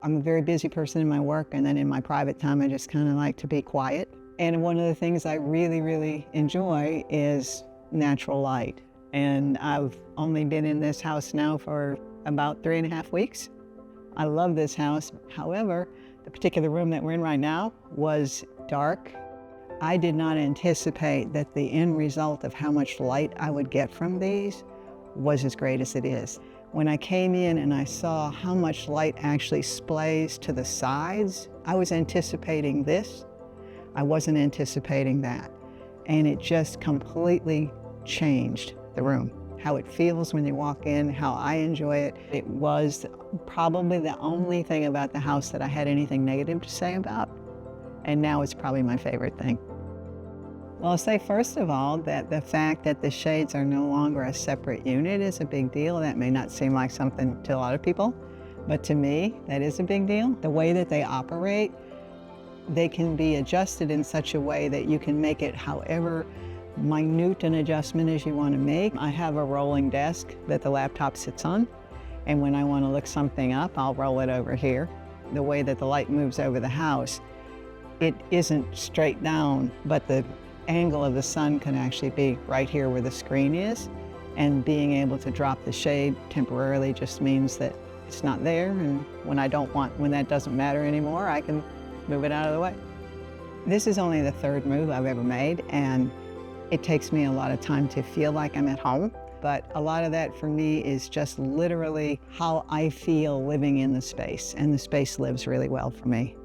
I'm a very busy person in my work, and then in my private time, I just kind of like to be quiet. And one of the things I really, really enjoy is natural light. And I've only been in this house now for about 3.5 weeks. I love this house. However, the particular room that we're in right now was dark. I did not anticipate that the end result of how much light I would get from these was as great as it is. When I came in and I saw how much light actually splays to the sides, I was anticipating this. I wasn't anticipating that. And it just completely changed the room. How it feels when you walk in, how I enjoy it. It was probably the only thing about the house that I had anything negative to say about. And now it's probably my favorite thing. Well, I'll say first of all that the fact that the shades are no longer a separate unit is a big deal. That may not seem like something to a lot of people, but to me, that is a big deal. The way that they operate, they can be adjusted in such a way that you can make it however minute an adjustment as you want to make. I have a rolling desk that the laptop sits on, and when I want to look something up, I'll roll it over here. The way that the light moves over the house, it isn't straight down, but the angle of the sun can actually be right here where the screen is, and being able to drop the shade temporarily just means that it's not there, and when that doesn't matter anymore, I can move it out of the way. This is only the third move I've ever made, and it takes me a lot of time to feel like I'm at home, but a lot of that for me is just literally how I feel living in the space, and the space lives really well for me.